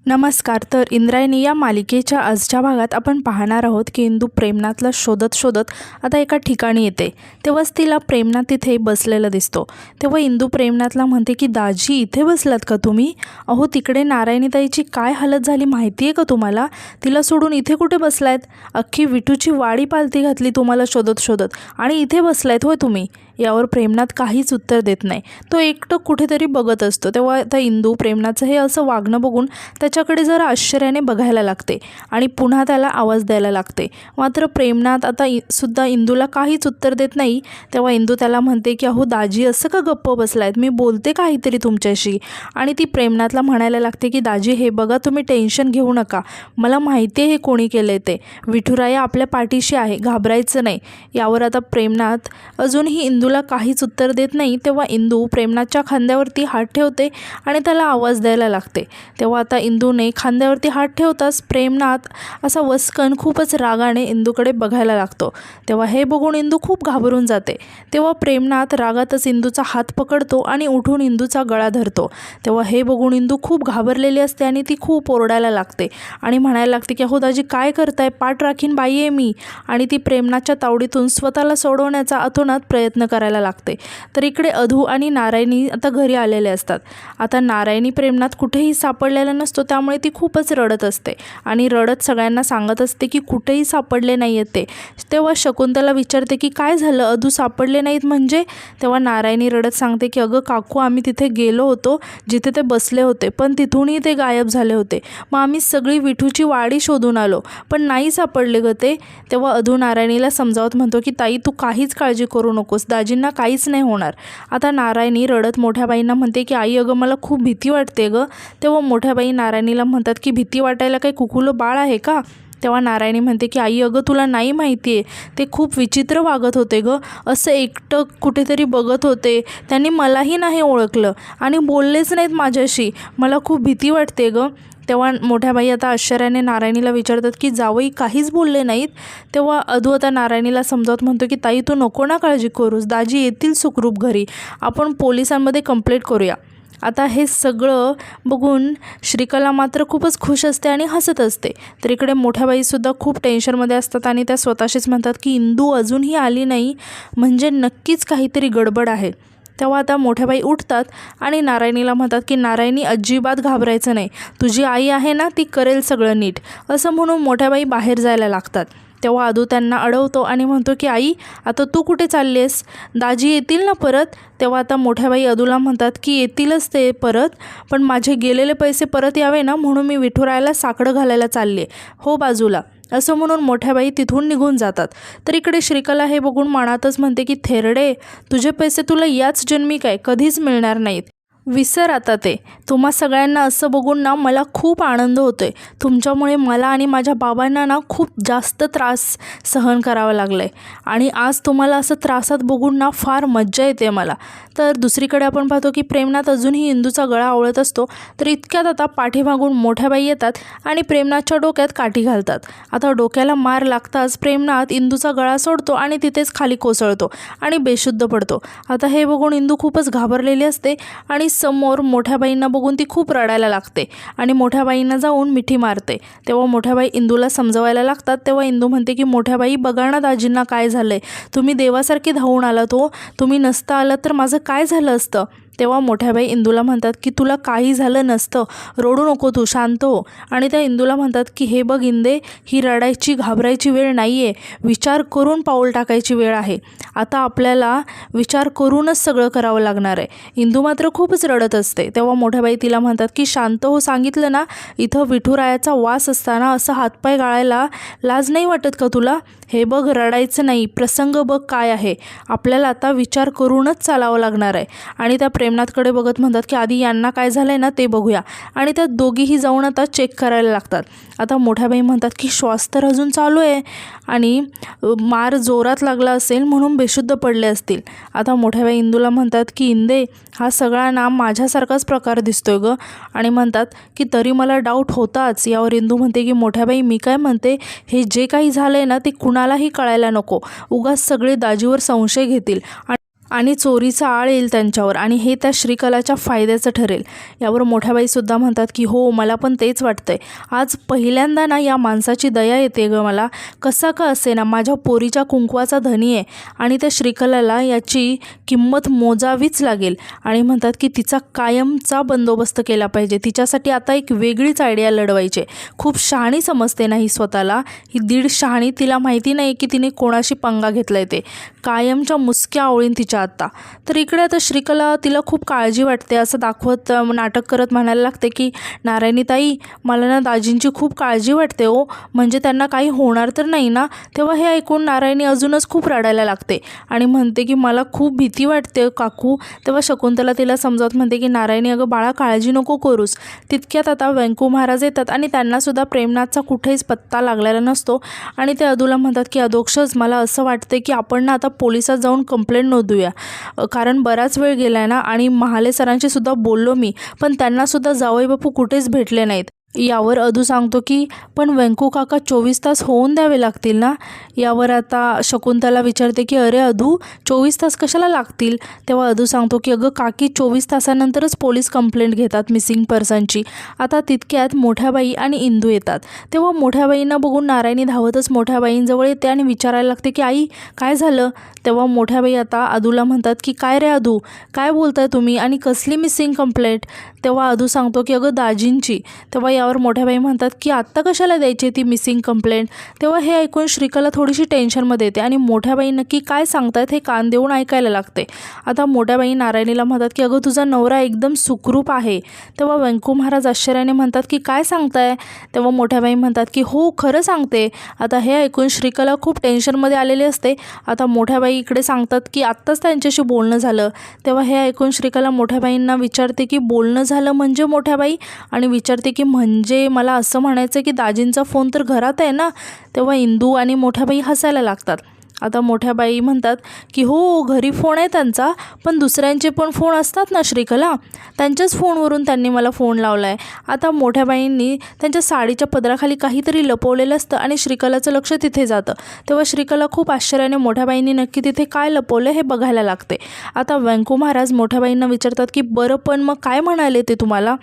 नमस्कार. तर इंद्रायणी या मालिकेच्या आजच्या भागात आपण पाहणार आहोत की इंदू प्रेमनाथला शोधत शोधत आता एका ठिकाणी येते. तेव्हाच तिला प्रेमनाथ तिथे बसलेला दिसतो. तेव्हा इंदू प्रेमनाथला म्हणते की दाजी इथे बसलात का तुम्ही? अहो तिकडे नारायणीताईची काय हालत झाली माहिती आहे का तुम्हाला? तिला सोडून इथे कुठे बसलायत? अख्खी विठूची वाडी पालती घातली तुम्हाला शोधत शोधत आणि इथे बसलायत होय तुम्ही? यावर प्रेमनाथ काहीच उत्तर देत नाही. तो एकटं कुठेतरी बघत असतो. तेव्हा आता इंदू प्रेमनाथचं हे असं वागणं बघून त्याच्याकडे जरा आश्चर्याने बघायला लागते आणि पुन्हा त्याला आवाज द्यायला लागते. मात्र प्रेमनाथ आता सुद्धा इंदूला काहीच उत्तर देत नाही. तेव्हा इंदू त्याला म्हणते की अहो दाजी असं का गप्प बसलायत? मी बोलते काहीतरी तुमच्याशी. आणि ती प्रेमनाथला म्हणायला लागते की दाजी हे बघा, तुम्ही टेन्शन घेऊ नका. मला माहिती आहे हे कोणी केलं आहे ते. विठुराया आपल्या पाठीशी आहे, घाबरायचं नाही. यावर आता प्रेमनाथ अजूनही इंदूला काहीच उत्तर देत नाही. तेव्हा इंदू प्रेमनाथच्या खांद्यावरती हात ठेवते आणि त्याला आवाज द्यायला लागते. तेव्हा आता इंदूने खांद्यावरती हात ठेवताच प्रेमनाथ असा वस्कन खूपच रागाने इंदूकडे बघायला लागतो. तेव्हा हे बघून इंदू खूप घाबरून जाते. तेव्हा प्रेमनाथ रागातच इंदूचा हात पकडतो आणि उठून इंदूचा गळा धरतो. तेव्हा हे बघून इंदू खूप घाबरलेली असते आणि ती खूप ओरडायला लागते आणि म्हणायला लागते की अहो दाजी काय करताय? पाठ राखीन बाई आहे मी. आणि ती प्रेमनाथच्या तावडीतून स्वतःला सोडवण्याचा अतोनात प्रयत्न करायला लागते. तर इकडे अधू आणि नारायणी आता घरी आलेले असतात. आता नारायणी प्रेमनाथ कुठेही सापडलेला नसतो, त्यामुळे ती खूपच रडत असते आणि रडत सगळ्यांना सांगत असते की कुठेही सापडले नाही आहेत ते. तेव्हा शकुंतला विचारते की काय झालं, अधू सापडले नाहीत म्हणजे? तेव्हा नारायणी रडत सांगते की अगं काकू, आम्ही तिथे गेलो होतो जिथे ते बसले होते, पण तिथूनही ते गायब झाले होते. मग आम्ही सगळी विठूची वाडी शोधून आलो, पण नाही सापडले ग ते. तेव्हा अधू नारायणीला समजावत म्हणतो की ताई तू काहीच काळजी करू नकोस, दाजींना काहीच नाही होणार. आता नारायणी रडत मोठ्या बाईंना म्हणते की आई अगं मला खूप भीती वाटते गं. तेव्हा मोठ्या बाई नारायणीला म्हणतात की भीती वाटायला काही कुकुलं बाळ आहे का? तेव्हा नारायणी म्हणते की आई अगं तुला नाही माहिती आहे, ते खूप विचित्र वागत होते गं. असं एकटं कुठेतरी बघत होते, त्यांनी मलाही नाही ओळखलं आणि बोललेच नाहीत माझ्याशी. मला खूप भीती वाटते गं. तेव्हा मोठ्या बाई आता आश्चर्याने नारायणीला विचारतात की जावई काहीच बोलले नाहीत? तेव्हा अधू आता नारायणीला समजावत म्हणतो की ताई तू नको ना काळजी करूस, दाजी येतील सुखरूप घरी. आपण पोलिसांमध्ये कंप्लेंट करूया. आता हे सगळं बघून श्रीकला मात्र खूपच खुश असते आणि हसत असते. तर इकडे मोठ्या बाईसुद्धा खूप टेन्शनमध्ये असतात आणि त्या स्वतःशीच म्हणतात की इंदू अजूनही आली नाही म्हणजे नक्कीच काहीतरी गडबड आहे. तेव्हा आता मोठ्या बाई उठतात आणि नारायणीला म्हणतात की नारायणी अजिबात घाबरायचं नाही, तुझी आई आहे ना, ती करेल सगळं नीट. असं म्हणून मोठ्या बाई बाहेर जायला लागतात. तेव्हा अधू त्यांना अडवतो आणि म्हणतो की आई आता तू कुठे चालली आहेस? दाजी येतील ना परत? तेव्हा आता मोठ्या बाई अधूला म्हणतात की येतीलच ते परत, पण माझे गेलेले पैसे परत यावे ना, म्हणून मी विठुरायाला साकडं घालायला चालले, हो बाजूला. असं म्हणून मोठ्या बाई तिथून निघून जातात. तर इकडे श्रीकला हे बघून मनातच म्हणते की थेरडे, तुझे पैसे तुला याच जन्मी काय कधीच मिळणार नाहीत. विसर आता ते. तुम्हा सगळ्यांना असं बघून ना मला खूप आनंद होतो आहे. तुमच्यामुळे मला आणि माझ्या बाबांना ना खूप जास्त त्रास सहन करावा लागला आहे आणि आज तुम्हाला असं त्रासात बघून ना फार मज्जा येते मला. तर दुसरीकडे आपण पाहतो की प्रेमनाथ अजूनही इंदूचा गळा आवळत असतो. तर इतक्यात आता पाठीमागून मोठ्या बाई येतात आणि प्रेमनाथच्या डोक्यात काठी घालतात. आता डोक्याला मार लागताच प्रेमनाथ इंदूचा गळा सोडतो आणि तिथेच खाली कोसळतो आणि बेशुद्ध पडतो. आता हे बघून इंदू खूपच घाबरलेली असते आणि समोर मोठ्या बाईंना बघून ती खूप रडायला लागते आणि मोठ्या बाईंना जाऊन मिठी मारते. तेव्हा मोठ्या बाई इंदूला समजवायला लागतात. तेव्हा इंदू म्हणते की मोठ्या बाई बघा ना दाजींना काय झालं आहे, तुम्ही देवासारखी धावून आलात हो, तुम्ही नसता आलात तर माझं काय झालं असतं? तेव्हा मोठ्या बाई इंदूला म्हणतात की तुला काही झालं नसतं, रडू नको तू, शांत हो. आणि त्या इंदूला म्हणतात की हे बघ इंदे, ही रडायची घाबरायची वेळ नाही आहे, विचार करून पाऊल टाकायची वेळ आहे. आता आपल्याला विचार करूनच सगळं करावं लागणार आहे. इंदू मात्र खूपच रडत असते. तेव्हा मोठ्या बाई तिला म्हणतात की शांत हो, सांगितलं ना, इथं विठुरायाचा वास असताना असं हातपाय गाळायला लाज नाही वाटत का तुला? हे बघ रडायचं नाही, प्रसंग बघ काय आहे, आपल्याला आता विचार करूनच चालावं लागणार आहे. आणि त्या प्रेमनाथकडे बघत म्हणतात की आधी यांना काय झालं आहे ना ते बघूया. आणि त्या दोघीही जाऊन आता चेक करायला लागतात. आता मोठ्या बाई म्हणतात की श्वास तर अजून चालू आहे आणि मार जोरात लागला असेल म्हणून बेशुद्ध पडले असतील. आता मोठ्या बाई इंदूला म्हणतात की इंदे, हा सगळा ना माझ्यासारखाच प्रकार दिसतोय गं. आणि म्हणतात की तरी मला डाऊट होताच. यावर इंदू म्हणते की मोठ्या बाई मी काय म्हणते, हे जे काही झालं आहे ना ते कुणालाही कळायला नको, उगाच सगळे दाजीवर संशय घेतील आणि चोरीचा आळ येईल त्यांच्यावर आणि हे त्या श्रीकलाच्या फायद्याचं ठरेल. यावर मोठ्या बाईसुद्धा म्हणतात की हो, मला पण तेच वाटतंय. आज पहिल्यांदा ना या माणसाची दया येते गं मला. कसा का असे ना, माझ्या पोरीच्या कुंकवाचा धनी आहे आणि त्या श्रीकलाला याची किंमत मोजावीच लागेल. आणि म्हणतात की तिचा कायमचा बंदोबस्त केला पाहिजे. तिच्यासाठी आता एक वेगळीच आयडिया लढवायची. खूप शहाणी समजते ना ही स्वतःला. ही दीड शहाणी. तिला माहिती नाही की तिने कोणाशी पंगा घेतलाय ते. कायमच्या मुसक्या आवळीन तिच्या आत्ता. तर इकडे आता श्रीकला तिला खूप काळजी वाटते असं दाखवत नाटक करत म्हणायला लागते की नारायणी ताई, मला ना दाजींची खूप काळजी वाटते हो, म्हणजे त्यांना काही होणार तर नाही ना. तेव्हा हे ऐकून नारायणी अजूनच खूप रडायला लागते आणि म्हणते की मला खूप भीती वाटते काकू. तेव्हा शकुंतला तिला समजावत म्हणते की नारायणी अगं बाळा, काळजी नको करूस. तितक्यात आता व्यंकू महाराज येतात आणि त्यांनासुद्धा प्रेमनाथचा कुठेच पत्ता लागलेला नसतो आणि ते अदूला म्हणतात की अधोक्षज, मला असं वाटते की आपण ना आता पोलिसात जाऊन कंप्लेंट नोंदवूया, कारण बराच वेळ गेला आहे ना आणि महाले सरांशी सुद्धा बोललो मी, पण त्यांनासुद्धा जावई बापू कुठेच भेटले नाहीत. यावर अदू सांगतो की पण व्यंकू काका 24 तास होऊन द्यावे लागतील ना. यावर आता शकुंतला विचारते की अरे अदू, 24 तास कशाला लागतील. तेव्हा अदू सांगतो की अगं काकी, 24 तासानंतरच पोलीस कंप्लेंट घेतात मिसिंग पर्सनची. आता तितक्यात मोठ्याबाई आणि इंदू येतात. तेव्हा मोठ्याबाईंना बघून नारायणी धावतच मोठ्याबाईंजवळ येते आणि विचारायला लागते की आई, काय झालं. तेव्हा मोठ्याबाई आता अदूला म्हणतात की काय रे अदू, काय बोलताय तुम्ही आणि कसली मिसिंग कंप्लेंट. तेव्हा अदू सांगतो की अगं दाजींची. तेव्हा यावर मोठ्याबाई म्हणतात की आत्ता कशाला द्यायची ती मिसिंग कंप्लेंट. तेव्हा हे ऐकून श्रीकला थोडीशी टेन्शनमध्ये येते आणि मोठ्याबाई नक्की काय सांगतायत हे कान देऊन ऐकायला लागते. आता मोठ्याबाई नारायणीला म्हणतात की अगं तुझा नवरा एकदम सुखरूप आहे. तेव्हा व्यंकू महाराज आश्चर्याने म्हणतात की काय सांगताय. तेव्हा मोठ्याबाई म्हणतात की हो, खरं सांगते. आता हे ऐकून श्रीकला खूप टेन्शनमध्ये आलेली असते. आता मोठ्याबाई इकडे सांगतात की आत्ताच त्यांच्याशी बोलणं झालं. तेव्हा हे ऐकून श्रीकला मोठ्याबाईंना विचारते की बोलणं झालं म्हणजे मोठ्याबाई, आणि विचारते की म्हणजे मला असं म्हणायचं की दाजींचा फोन तर घरात आहे ना. तेव्हा इंदू आणि मोठ्याबाई हसायला लागतात. आता मोठ्याबाई म्हणतात की हो, घरी फोन आहे त्यांचा, पण दुसऱ्यांचे पण फोन असतात ना श्रीकला, त्यांच्याच फोनवरून त्यांनी मला फोन लावला आहे. आता मोठ्याबाईंनी त्यांच्या साडीच्या पदराखाली काहीतरी लपवलेलं असतं आणि श्रीकलाचं लक्ष तिथे जातं. तेव्हा श्रीकला खूप आश्चर्याने मोठ्याबाईंनी नक्की तिथे काय लपवलं हे बघायला लागते. आता व्यंकू महाराज मोठ्याबाईंना विचारतात की बरं, पण मग काय म्हणाले ते तुम्हाला.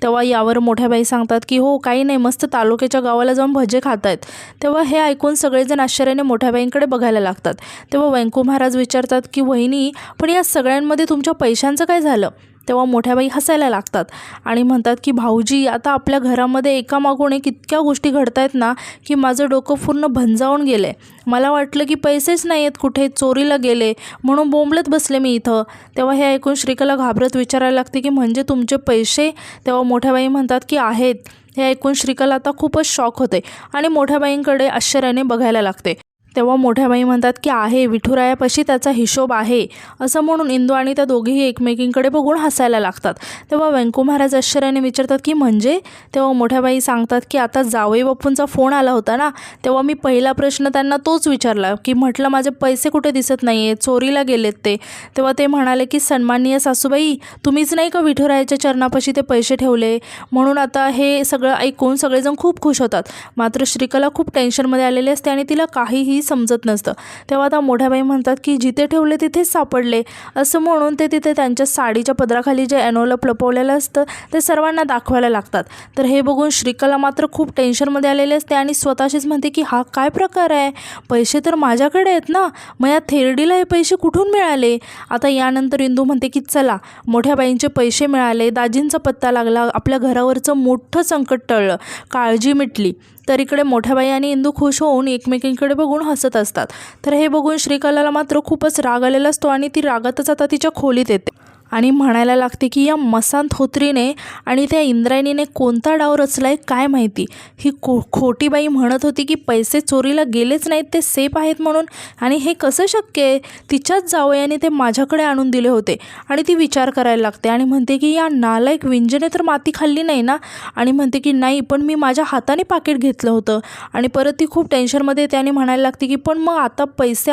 तेव्हा यावर मोठ्याबाई सांगतात की हो, काही नाही, मस्त तालुक्याच्या गावाला जाऊन भजे खात आहेत. तेव्हा हे ऐकून सगळेजण आश्चर्याने मोठ्याबाईंकडे बघायला लागतात. तेव्हा व्यंकू महाराज विचारतात की वहिनी, पण या सगळ्यांमध्ये तुमच्या पैशांचं काय झालं. तेव्हा मोठ्याबाई हसायला लागतात आणि म्हणतात की भाऊजी, आता आपल्या घरामध्ये एकामागून एक इतक्या गोष्टी घडत आहेत ना की माझं डोकं पूर्ण भंजावून गेलं आहे. मला वाटलं की पैसेच नाही आहेत कुठे, चोरीला गेले म्हणून बोंबलत बसले मी इथं. तेव्हा हे ऐकून श्रीकला घाबरत विचारायला लागते की म्हणजे तुमचे पैसे. तेव्हा मोठ्याबाई म्हणतात की आहेत. हे ऐकून श्रीकला आता खूपच शॉक होते आणि मोठ्याबाईंकडे आश्चर्याने बघायला लागते. तेव्हा मोठ्याबाई म्हणतात की आहे, विठुरायापाशी त्याचा हिशोब आहे. असं म्हणून इंदू आणि त्या दोघेही एकमेकींकडे बघून हसायला लागतात. तेव्हा व्यंकू महाराज आश्चर्याने विचारतात की म्हणजे. तेव्हा मोठ्याबाई सांगतात की आता जावई बापूंचा फोन आला होता ना, तेव्हा मी पहिला प्रश्न त्यांना तोच विचारला की म्हटलं माझे पैसे कुठे दिसत नाही आहे, चोरीला गेलेत ते. तेव्हा ते म्हणाले की सन्माननीय सासूबाई, तुम्हीच नाही का विठुरायाच्या चरणापाशी ते पैसे ठेवले. म्हणून आता हे सगळं ऐकून सगळेजण खूप खुश होतात. मात्र श्रीकला खूप टेन्शनमध्ये आलेली असते आणि तिला काहीही समजत नसतं. तेव्हा आता मोठ्याबाई म्हणतात की जिथे ठेवले तिथेच सापडले. असं म्हणून ते तिथे त्यांच्या साडीच्या पदराखाली जे एनोलप लपवलेलं असतं ते सर्वांना दाखवायला लागतात. तर हे बघून श्रीकला मात्र खूप टेन्शनमध्ये आलेले असते आणि स्वतःशीच म्हणते की हा काय प्रकार आहे, पैसे तर माझ्याकडे आहेत ना, मग या थेरडीला हे पैसे कुठून मिळाले. आता यानंतर इंदू म्हणते की चला, मोठ्याबाईंचे पैसे मिळाले, दाजींचा पत्ता लागला, आपल्या घरावरचं मोठं संकट टळलं, काळजी मिटली. तर इकडे मोठ्याबाई आणि इंदू खुश होऊन एकमेकींकडे बघून हसत असतात. तर हे बघून श्रीकलाला मात्र खूपच राग आलेला असतो आणि ती रागातच आता तिच्या खोलीत येते आणि म्हणायला लागते की या मसान थोत्रीने आणि त्या इंद्रायणीने कोणता डाव रचलाय काय माहिती. ही खोटी बाई म्हणत होती की पैसे चोरीला गेलेच नाहीत, ते सेफ आहेत म्हणून, आणि हे कसं शक्य आहे. तिच्याच जावयाने ते माझ्याकडे आणून दिले होते. आणि ती विचार करायला लागते आणि म्हणते की या नालायक विंजने तर माती खाल्ली नाही ना, आणि म्हणते की नाही, पण मी माझ्या हाताने पाकिट घेतलं होतं. आणि परत ती खूप टेन्शनमध्ये येते आणि म्हणायला लागते की पण मग आता पैसे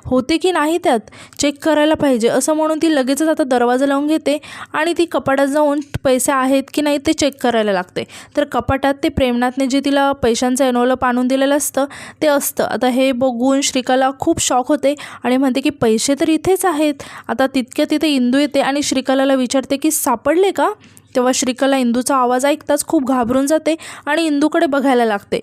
होते की नाही त्यात, चेक करायला पाहिजे. असं म्हणून ती लगेचच आता दरवाजा दरवाजा लावून घेते आणि ती कपाटात जाऊन पैसे आहेत की नाही ते चेक करायला लागते. तर कपाटात ते प्रेमनाथने जे तिला पैशांचं एनवलप आणून दिलेलं असतं ते असतं. आता हे बघून श्रीकला खूप शॉक होते आणि म्हणते की पैसे तर इथेच आहेत. आता तितक्या तिथे इंदू येते आणि श्रीकलाला विचारते की सापडले का. तेव्हा श्रीकला इंदूचा आवाज ऐकताच खूप घाबरून जाते आणि इंदूकडे बघायला लागते.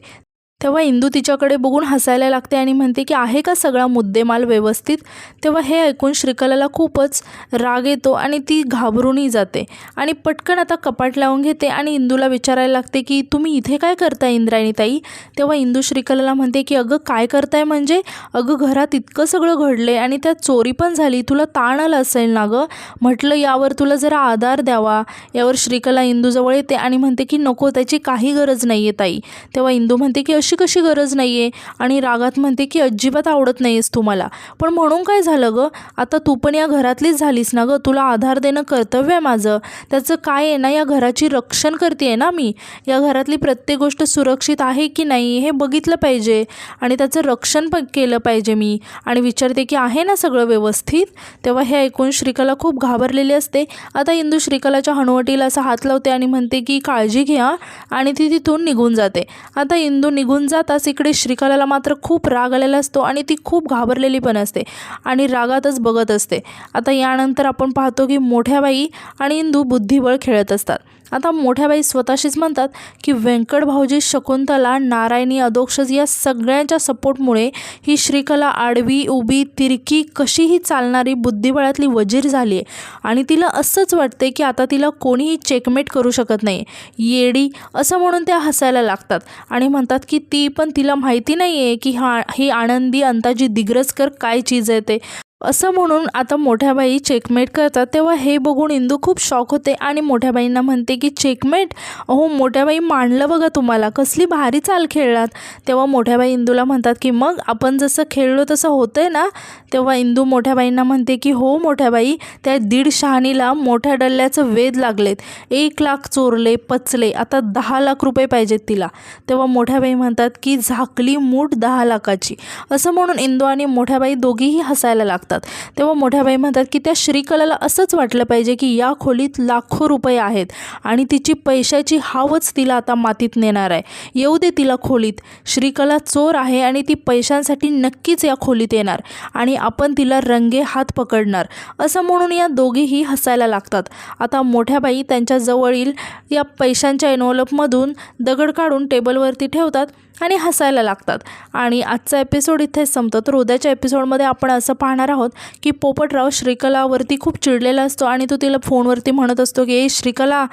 तेव्हा इंदू तिच्याकडे बघून हसायला लागते आणि म्हणते की आहे का सगळा मुद्देमाल व्यवस्थित. तेव्हा हे ऐकून श्रीकलाला खूपच राग येतो आणि ती घाबरूनही जाते आणि पटकन आता कपाट लावून घेते आणि इंदूला विचारायला लागते की तुम्ही इथे काय करताय इंद्रायणीताई. तेव्हा इंदू श्रीकलाला म्हणते की अगं काय करताय म्हणजे अगं घरात इतकं सगळं घडले आणि त्यात चोरी पण झाली, तुला ताण आला असेल ना गं, म्हटलं यावर तुला जरा आधार द्यावा. यावर श्रीकला इंदूजवळ येते आणि म्हणते की नको, त्याची काही गरज नाही आहे ताई. तेव्हा इंदू म्हणते की कशी गरज नाही आहे आणि रागात म्हणते की अजिबात आवडत नाही आहेस तुम्हाला. पण म्हणून काय झालं गं, आता तू पण या घरातलीच झालीस ना गं, तुला आधार देणं कर्तव्य आहे माझं. त्याचं काय आहे ना, या घराची रक्षण करते आहे ना मी, या घरातली प्रत्येक गोष्ट सुरक्षित आहे की नाही हे बघितलं पाहिजे आणि त्याचं रक्षण पण केलं पाहिजे मी. आणि विचारते की आहे ना सगळं व्यवस्थित. तेव्हा हे ऐकून श्रीकला खूप घाबरलेली असते. आता इंदू श्रीकलाच्या हनुवटीला असा हात लावते आणि म्हणते की काळजी घ्या आणि ती तिथून निघून जाते. आता इंदू निघून जाताच इकडे श्रीकलाला मात्र खूप राग आलेला असतो आणि ती खूप घाबरलेली पण असते आणि रागातच बघत असते. आता यानंतर आपण पाहतो की मोठ्या बाई आणि इंदू बुद्धिबळ खेळत असतात. आता मोठ्या बाई स्वतःशीच म्हणतात की व्यंकट भाऊजी, शकुंतला, नारायणी, अधोक्षज या सगळ्यांच्या सपोर्टमुळे ही श्रीकला आडवी उभी तिरकी कशीही चालणारी बुद्धिबळातली वजीर झाली आहे आणि तिला असंच वाटते की आता तिला कोणीही चेकमेट करू शकत नाही. येडी असं म्हणून त्या हसायला लागतात आणि म्हणतात की ती पण तिला माहिती नाही आहे की ही आनंदी अंताजी दिग्रजकर काय चीज आहे ते. असं म्हणून आता मोठ्याबाई चेकमेट करतात. तेव्हा हे बघून इंदू खूप शॉक होते आणि मोठ्याबाईंना म्हणते की चेकमेट, अहो मोठ्याबाई मांडलं बघा तुम्हाला, कसली भारी चाल खेळलात. तेव्हा मोठ्याबाई इंदूला म्हणतात की मग आपण जसं खेळलो तसं होतंय ना. तेव्हा इंदू मोठ्याबाईंना म्हणते की हो मोठ्याबाई, त्या 1.5 शहाणीला मोठ्या डल्ल्याचं वेध लागलेत, 1 लाख चोरले पचले, आता 10 लाख रुपये पाहिजेत तिला. तेव्हा मोठ्याबाई म्हणतात की झाकली मूठ 10 लाखाची. असं म्हणून इंदू आणि मोठ्याबाई दोघीही हसायला लागतात. तेव्हा मोठ्याबाई म्हणतात की त्या श्रीकलाला असंच वाटलं पाहिजे की या खोलीत लाखो रुपये आहेत आणि तिची पैशाची हावच तिला आता मातीत नेणार आहे. येऊ दे तिला खोलीत, श्रीकला चोर आहे आणि ती पैशांसाठी नक्कीच या खोलीत येणार आणि आपण तिला रंगे हात पकडणार. असं म्हणून या दोघीही हसायला लागतात. आता मोठ्याबाई त्यांच्या जवळील या पैशांच्या एनवलपमधून दगड काढून टेबलवरती ठेवतात आणि हसायला लागतात. आणि आजचा एपिसोड इथेच संपतो. तर उद्याच्या एपिसोडमध्ये आपण असं पाहणार आहोत की पोपटराव श्रीकलावरती खूप चिडलेला असतो आणि तो तिला फोनवरती म्हणत असतो की ए श्रीकला,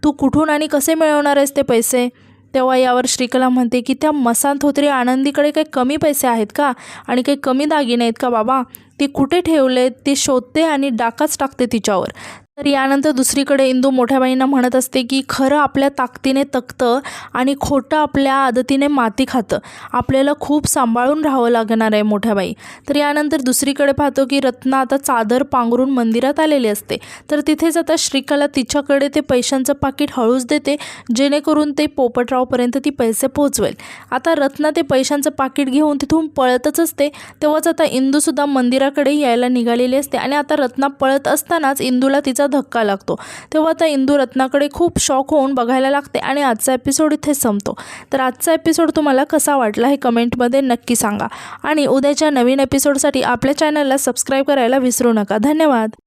तू कुठून आणि कसे मिळवणार आहेस ते पैसे. तेव्हा यावर श्रीकला म्हणते की त्या मसान थोत्री आनंदीकडे काही कमी पैसे आहेत का आणि काही कमी दागिने आहेत का बाबा, ते कुठे ठेवले ते शोधते आणि डाकाच टाकते तिच्यावर. तर यानंतर दुसरीकडे इंदू मोठ्याबाईंना म्हणत असते की खरं आपल्या ताकदीने तकतं आणि खोटं आपल्या आदतीने माती खातं, आपल्याला खूप सांभाळून राहावं लागणार आहे मोठ्याबाई. तर यानंतर दुसरीकडे पाहतो की रत्ना आता चादर पांघरून मंदिरात आलेली असते. तर तिथेच आता श्रीकला तिच्याकडे ते पैशांचं पाकिट हळूच देते जेणेकरून ते पोपटरावपर्यंत ती पैसे पोहोचवेल. आता रत्ना ते पैशांचं पाकिट घेऊन तिथून पळतच असते. तेव्हाच आता इंदूसुद्धा मंदिराकडे यायला निघालेली असते आणि आता रत्ना पळत असतानाच इंदूला तिचा धक्का लागतो. तेव्हा आता इंदू रत्नाकडे खूप शॉक होऊन बघायला लागते आणि आजचा एपिसोड इथेच संपतो. तर आजचा एपिसोड तुम्हाला कसा वाटला हे कमेंटमध्ये नक्की सांगा आणि उद्याच्या नवीन एपिसोडसाठी आपल्या चॅनलला सबस्क्राईब करायला विसरू नका. धन्यवाद.